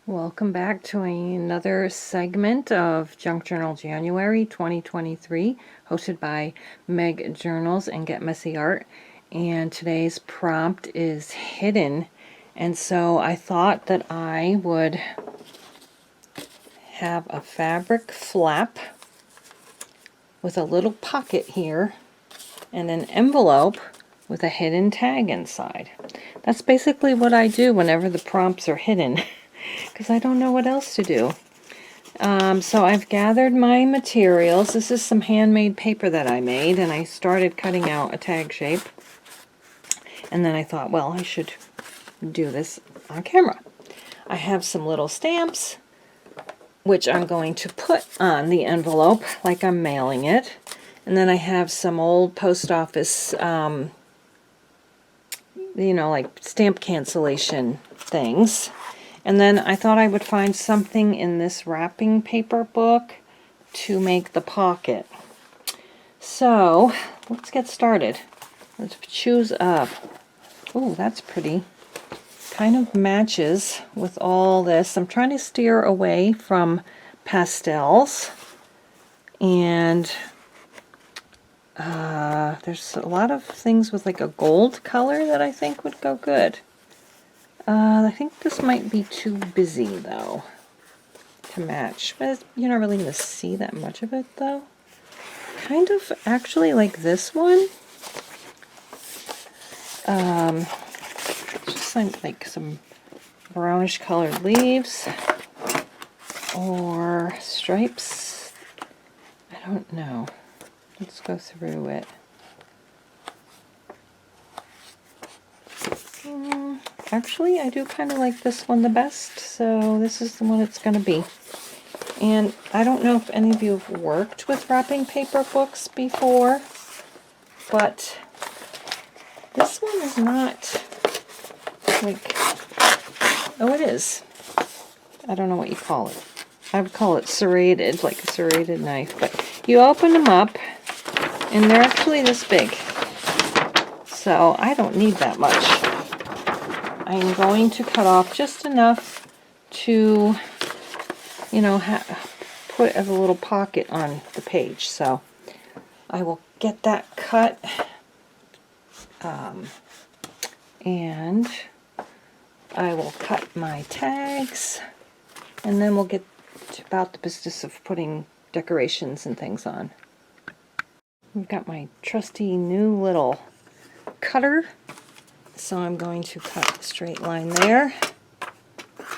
Welcome back to another segment of Junk Journal January 2023, hosted by Meg Journals and Get Messy Art. And today's prompt is hidden. And so I thought that I would have a fabric flap with a little pocket here and an envelope with a hidden tag inside. That's basically what I do whenever the prompts are hidden. Because I don't know what else to do. So I've gathered my materials. This is some handmade paper that I made, and I started cutting out a tag shape. And then I thought, well, I should do this on camera. I have some little stamps, which I'm going to put on the envelope like I'm mailing it. And then I have some old post office, like stamp cancellation things. And then I thought I would find something in this wrapping paper book to make the pocket. So let's get started. Let's choose up. Oh, that's pretty. Kind of matches with all this. I'm trying to steer away from pastels. And there's a lot of things with like a gold color that I think would go good. I think this might be too busy, though, to match. But you're not really going to see that much of it, though. Kind of actually like this one. Just like some brownish colored leaves. Or stripes. I don't know. Let's go through it. Actually, I do kind of like this one the best, so this is the one it's going to be. And I don't know if any of you have worked with wrapping paper books before, but this one is not like, oh, it is. I don't know what you call it. I would call it serrated, like a serrated knife, but you open them up, and they're actually this big, so I don't need that much. I'm going to cut off just enough to, put as a little pocket on the page. So I will get that cut, and I will cut my tags, and then we'll get about the business of putting decorations and things on. I've got my trusty new little cutter. So I'm going to cut a straight line there,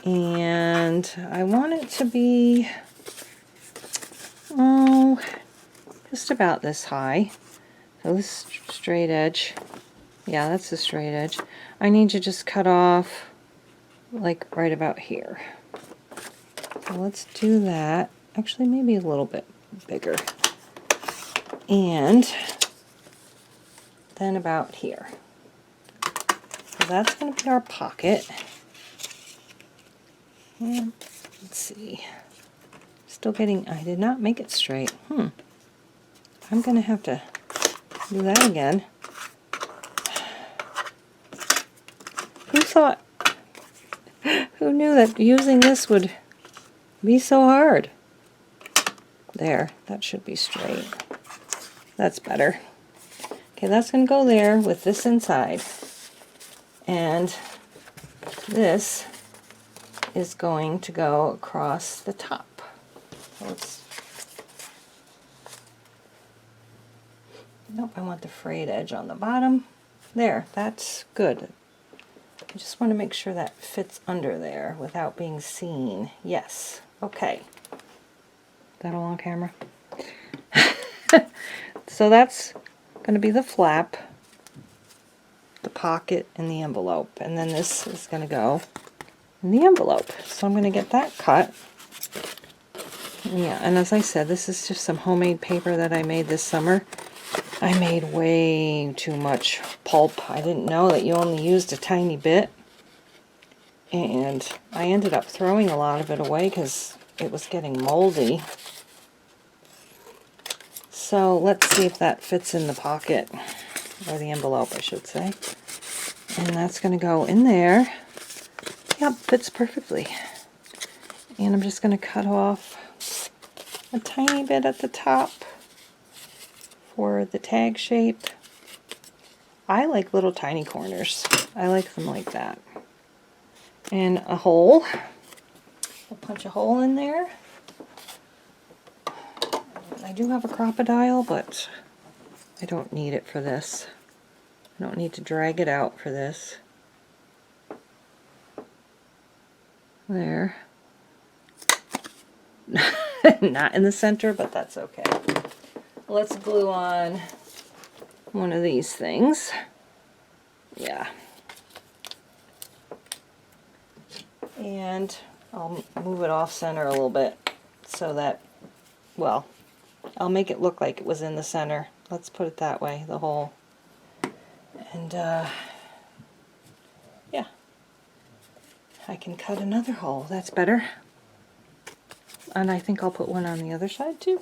and I want it to be, just about this high. So this straight edge, yeah, that's the straight edge. I need to just cut off like right about here. So let's do that. Actually, maybe a little bit bigger. And then about here. So that's going to be our pocket. And let's see. Still getting, I did not make it straight. I'm going to have to do that again. Who knew that using this would be so hard? There, that should be straight. That's better. Okay, that's going to go there with this inside. And this is going to go across the top. Nope, I want the frayed edge on the bottom. There, that's good. I just want to make sure that fits under there without being seen. Yes, okay. Is that all on camera? So that's going to be the flap, the pocket, and the envelope, and then this is going to go in the envelope. So I'm going to get that cut. Yeah, and as I said, this is just some homemade paper that I made this summer. I made way too much pulp. I didn't know that you only used a tiny bit, and I ended up throwing a lot of it away because it was getting moldy. So let's see if that fits in the pocket, or the envelope, I should say. And that's going to go in there. Yep, fits perfectly. And I'm just going to cut off a tiny bit at the top for the tag shape. I like little tiny corners. I like them like that. And a hole. I'll punch a hole in there. I do have a crocodile, but I don't need it for this. I don't need to drag it out for this. There. Not in the center, but that's okay. Let's glue on one of these things. Yeah. And I'll move it off center a little bit so that, well, I'll make it look like it was in the center. Let's put it that way, the hole. And yeah, I can cut another hole. That's better. And I think I'll put one on the other side too.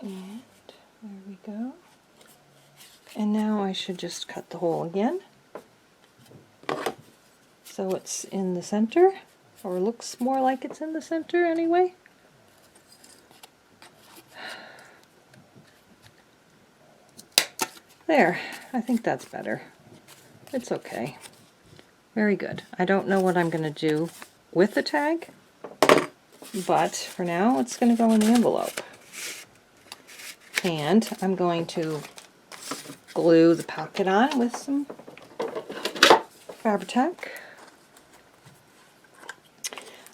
And there we go. And now I should just cut the hole again, so it's in the center, or looks more like it's in the center anyway. There, I think that's better. It's okay. Very good. I don't know what I'm going to do with the tag, but for now it's going to go in the envelope. And I'm going to glue the pocket on with some Fabri-Tac.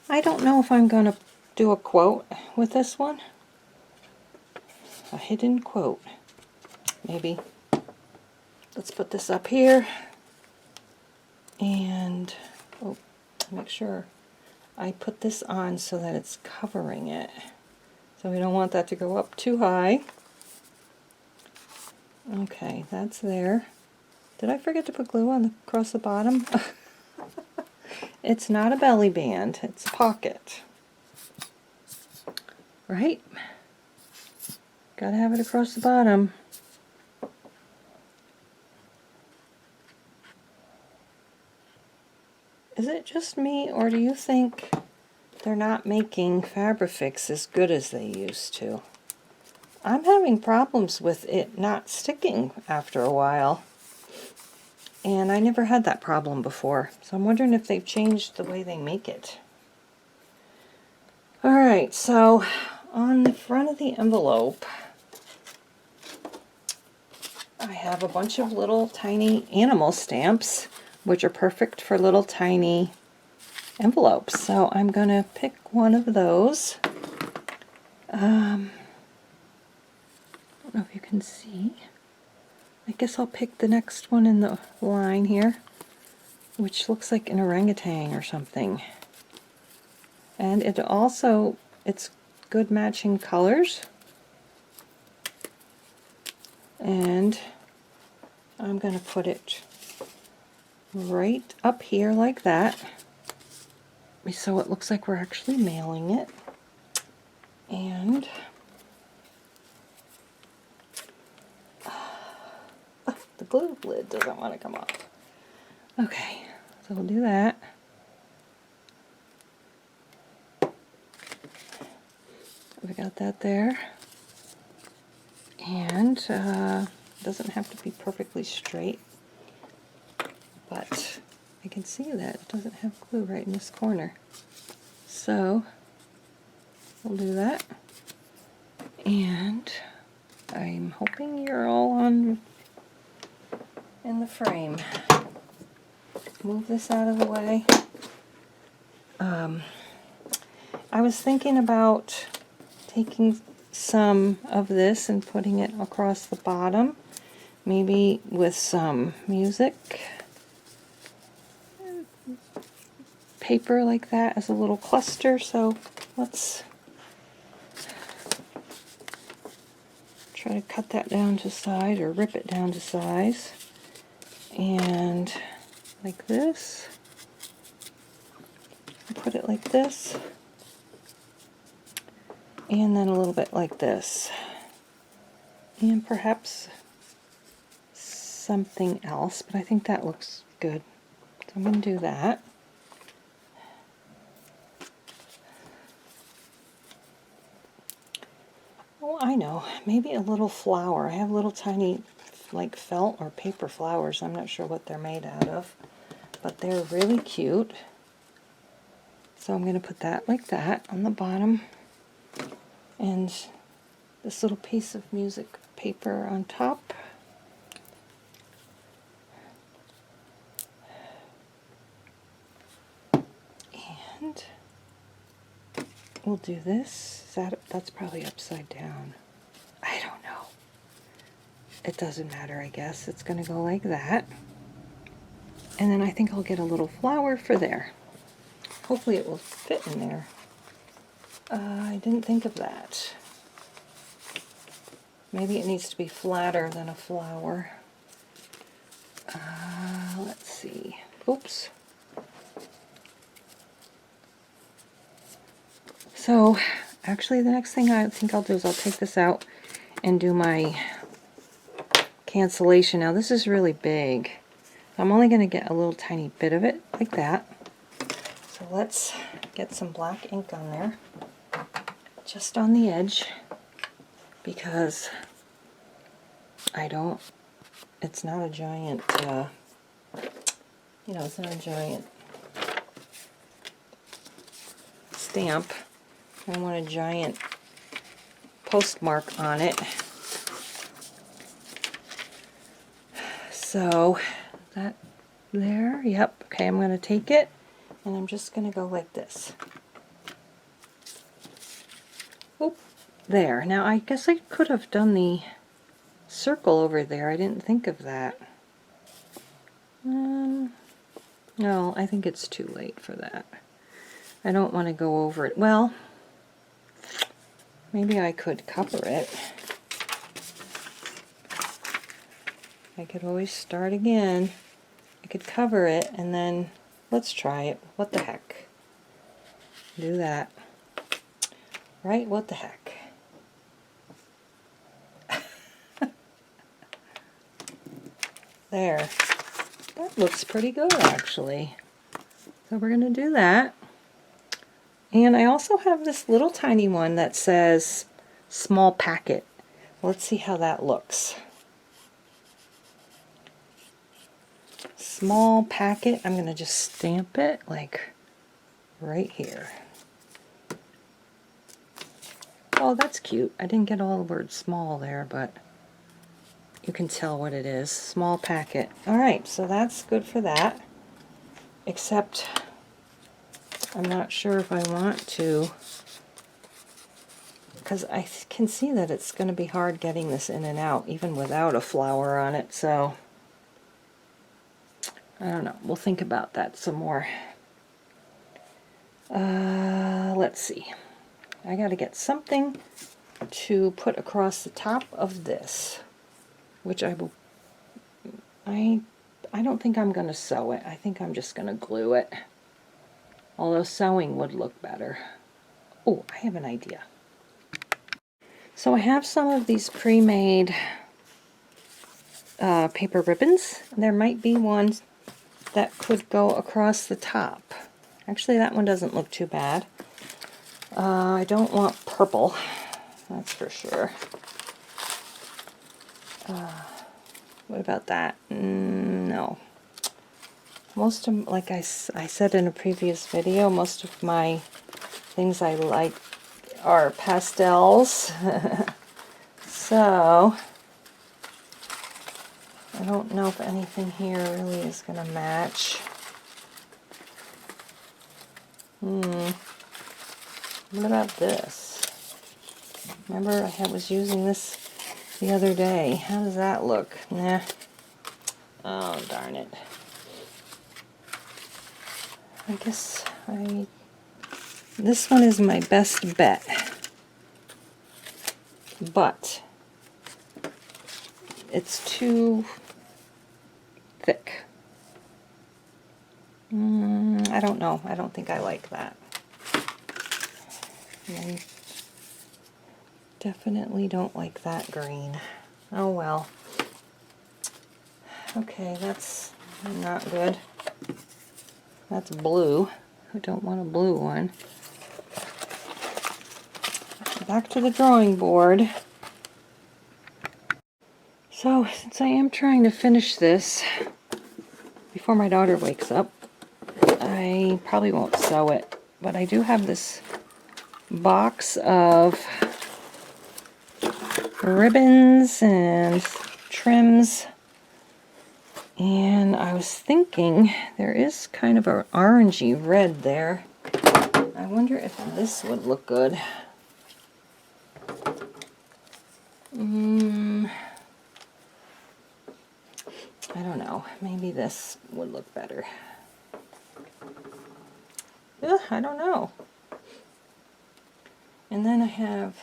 I don't know if I'm going to do a quote with this one. A hidden quote. Maybe. Let's put this up here. And make sure I put this on so that it's covering it. So we don't want that to go up too high. Okay, that's there. Did I forget to put glue on across the bottom? It's not a belly band, it's a pocket. Right? Gotta have it across the bottom. Is it just me, or do you think they're not making Fabrifix as good as they used to? I'm having problems with it not sticking after a while. And I never had that problem before. So I'm wondering if they've changed the way they make it. Alright, so on the front of the envelope, I have a bunch of little tiny animal stamps, which are perfect for little tiny envelopes. So I'm going to pick one of those. I don't know if you can see. I guess I'll pick the next one in the line here, which looks like an orangutan or something. And it's good matching colors. And I'm going to put it right up here like that, so it looks like we're actually mailing it. And the glue lid doesn't want to come off. Okay, so we'll do that. We got that there. And it doesn't have to be perfectly straight, but I can see that it doesn't have glue right in this corner. So we'll do that. And I'm hoping you're all on in the frame. Move this out of the way. I was thinking about taking some of this and putting it across the bottom, maybe with some music paper like that as a little cluster. So let's try to cut that down to size, or rip it down to size, and like this. Put it like this, and then a little bit like this, and perhaps something else, but I think that looks good. So I'm going to do that. Oh, I know. Maybe a little flower. I have little tiny, like felt or paper flowers. I'm not sure what they're made out of, but they're really cute. So I'm going to put that like that on the bottom, and this little piece of music paper on top. And we'll do this. That's probably upside down. I don't know. It doesn't matter, I guess. It's going to go like that. And then I think I'll get a little flower for there. Hopefully it will fit in there. I didn't think of that. Maybe it needs to be flatter than a flower. Let's see. Oops. So, actually the next thing I think I'll do is I'll take this out and do my cancellation. Now this is really big. I'm only going to get a little tiny bit of it, like that. So let's get some black ink on there, just on the edge, because it's not a giant, it's not a giant stamp. I want a giant postmark on it. So that there, yep. Okay, I'm going to take it and I'm just going to go like this. Oop, there. Now I guess I could have done the circle over there. I didn't think of that. No, I think it's too late for that. I don't want to go over it. Well, maybe I could cover it. I could always start again. I could cover it and then let's try it. What the heck? Do that. Right? What the heck? There. That looks pretty good, actually. So we're going to do that. And I also have this little tiny one that says small packet. Let's see how that looks. Small packet. I'm going to just stamp it like right here. Oh, that's cute. I didn't get all the word small there, but you can tell what it is. Small packet. Alright, so that's good for that. Except I'm not sure if I want to, because I can see that it's going to be hard getting this in and out, even without a flower on it, so I don't know. We'll think about that some more. Let's see. I got to get something to put across the top of this, which I don't think I'm going to sew it. I think I'm just going to glue it. Although sewing would look better. Oh, I have an idea. So I have some of these pre-made paper ribbons. There might be ones that could go across the top. Actually, that one doesn't look too bad. I don't want purple, that's for sure. What about that? No. Most of, like I said in a previous video, most of my things I like are pastels. So, I don't know if anything here really is going to match. What about this? Remember I was using this the other day. How does that look? Nah. Oh, darn it. I guess this one is my best bet. But it's too thick. I don't know. I don't think I like that. I definitely don't like that green. Oh well. Okay, that's not good. That's blue. I don't want a blue one. Back to the drawing board. So, since I am trying to finish this before my daughter wakes up, I probably won't sew it, but I do have this box of ribbons and trims, and I was thinking there is kind of an orangey red there. I wonder if this would look good. I don't know, maybe this would look better. I don't know. And then I have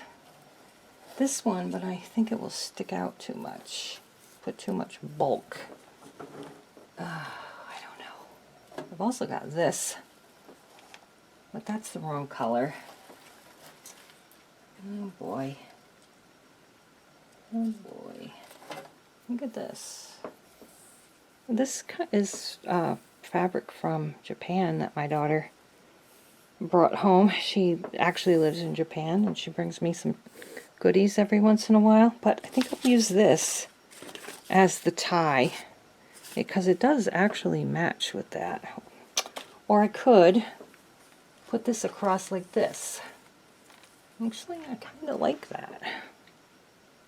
this one, but I think it will stick out too much, put too much bulk. I don't know. I've also got this, but that's the wrong color. Oh boy. Oh boy. Look at this. This is fabric from Japan that my daughter brought home. She actually lives in Japan, and she brings me some goodies every once in a while, but I think I'll use this as the tie because it does actually match with that. Or I could put this across like this. Actually, I kind of like that.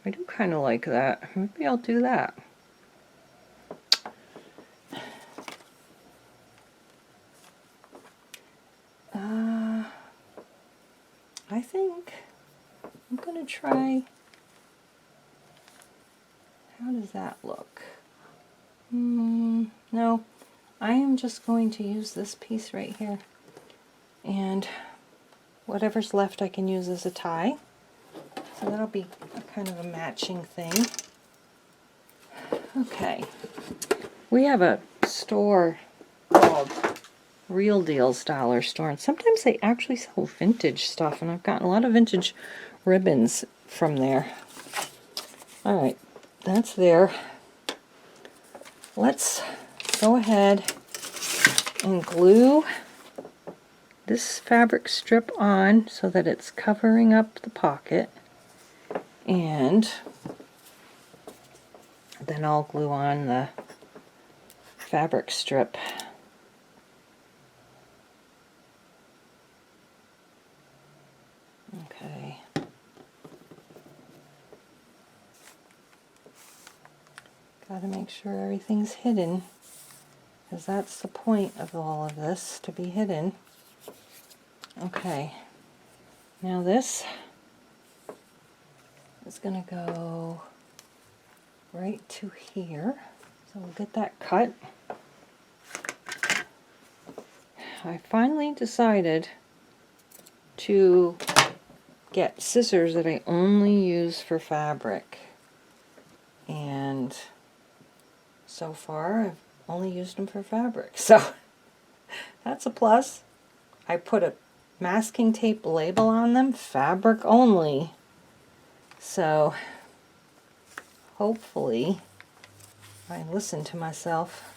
I do kind of like that. Maybe I'll do that. I think I'm going to try. How does that look? No, I am just going to use this piece right here. And whatever's left I can use as a tie. So that'll be a kind of a matching thing. Okay. We have a store called Real Deals Dollar Store, and sometimes they actually sell vintage stuff, and I've gotten a lot of vintage ribbons from there. Alright, that's there. Let's go ahead and glue this fabric strip on so that it's covering up the pocket, and then I'll glue on the fabric strip. Okay. Got to make sure everything's hidden, because that's the point of all of this, to be hidden. Okay. Now this is going to go right to here. So we'll get that cut. I finally decided to get scissors that I only use for fabric, and so far I've only used them for fabric, so that's a plus. I put a masking tape label on them, fabric only, so hopefully I listen to myself.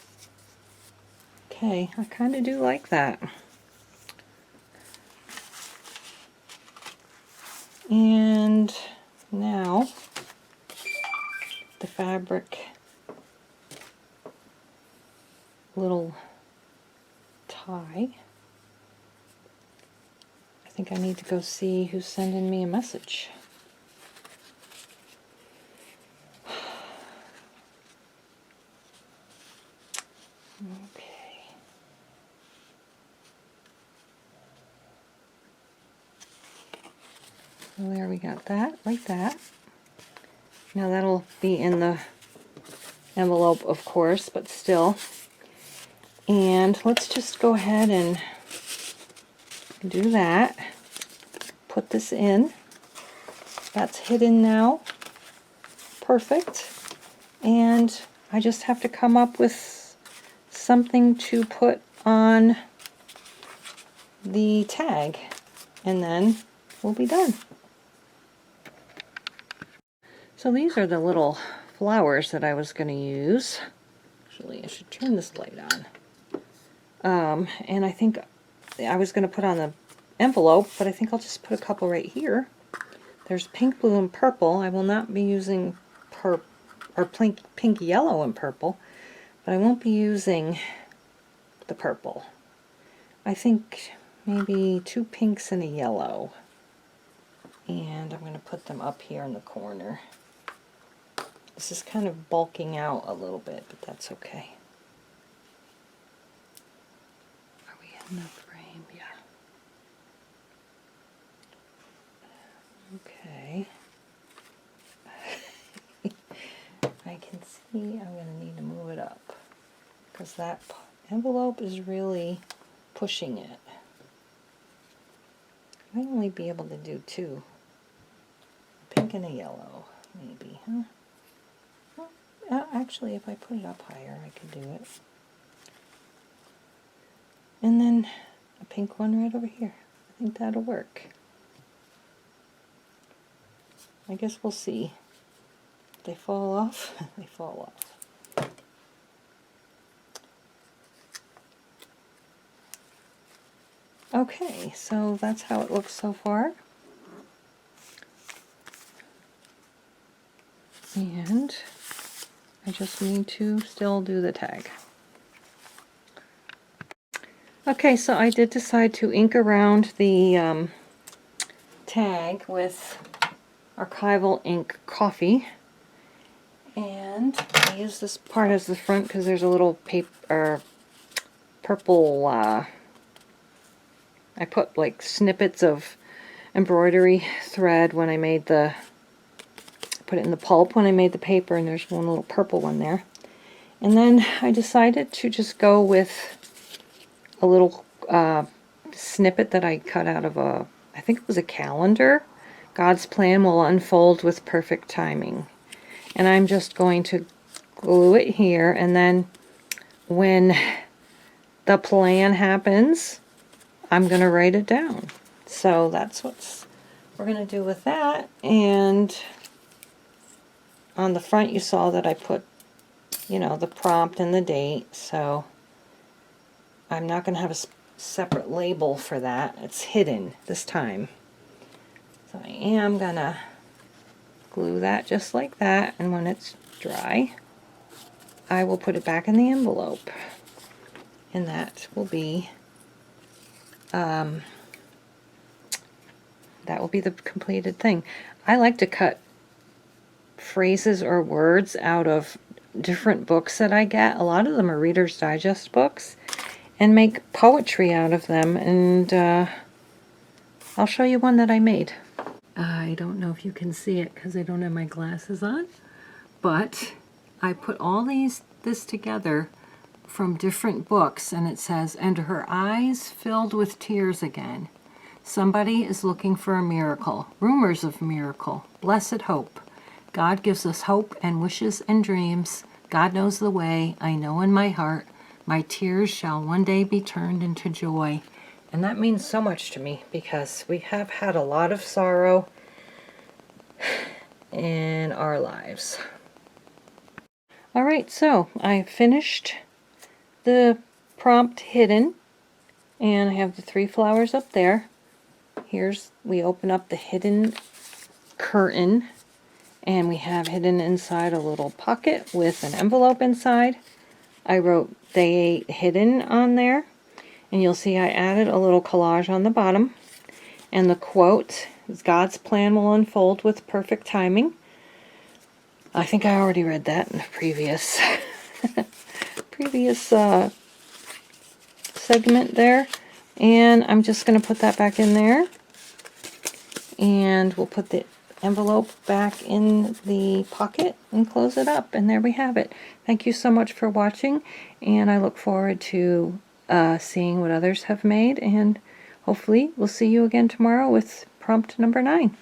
Okay, I kind of do like that. And now the fabric little tie. I think I need to go see who's sending me a message. Okay. So there we got that, like that. Now that'll be in the envelope, of course, but still. And let's just go ahead and do that. Put this in. That's hidden now. Perfect. And I just have to come up with something to put on the tag, and then we'll be done. So these are the little flowers that I was going to use. Actually, I should turn this light on. And I think I was going to put on the envelope, but I think I'll just put a couple right here. There's pink, blue, and purple. I will not be using pink, yellow, and purple, but I won't be using the purple. I think maybe 2 pinks and a yellow. And I'm going to put them up here in the corner. This is kind of bulking out a little bit, but that's okay. Are we in the frame? Yeah. Okay. I can see I'm going to need to move it up because that envelope is really pushing it. I might only be able to do 2. A pink and a yellow, maybe, huh? Well, actually, if I put it up higher, I could do it. And then a pink one right over here. I think that'll work. I guess we'll see. If they fall off, they fall off. Okay, so that's how it looks so far. And I just need to still do the tag. Okay, so I did decide to ink around the tag with Archival Ink Coffee. And I use this part as the front because there's a little paper, purple, I put like snippets of embroidery thread when I made the, put it in the pulp when I made the paper, and there's one little purple one there. And then I decided to just go with a little snippet that I cut out of a, I think it was a calendar. God's plan will unfold with perfect timing. And I'm just going to glue it here, and then when the plan happens, I'm going to write it down. So that's what we're going to do with that. And on the front you saw that I put, you know, the prompt and the date, so I'm not going to have a separate label for that. It's hidden this time. So I am going to glue that just like that, and when it's dry, I will put it back in the envelope. And that will be the completed thing. I like to cut phrases or words out of different books that I get. A lot of them are Reader's Digest books, and make poetry out of them. And I'll show you one that I made. I don't know if you can see it because I don't have my glasses on, but I put all this together from different books, and it says, "And her eyes filled with tears again. Somebody is looking for a miracle. Rumors of miracle. Blessed hope. God gives us hope and wishes and dreams. God knows the way. I know in my heart. My tears shall one day be turned into joy." And that means so much to me because we have had a lot of sorrow in our lives. Alright, so I finished the prompt hidden, and I have the 3 flowers up there. We open up the hidden curtain, and we have hidden inside a little pocket with an envelope inside. I wrote "Day 8 Hidden" on there, and you'll see I added a little collage on the bottom, and the quote is, "God's plan will unfold with perfect timing." I think I already read that in the previous segment there, and I'm just going to put that back in there, and we'll put the envelope back in the pocket and close it up, and there we have it. Thank you so much for watching, and I look forward to seeing what others have made, and hopefully we'll see you again tomorrow with prompt number 9.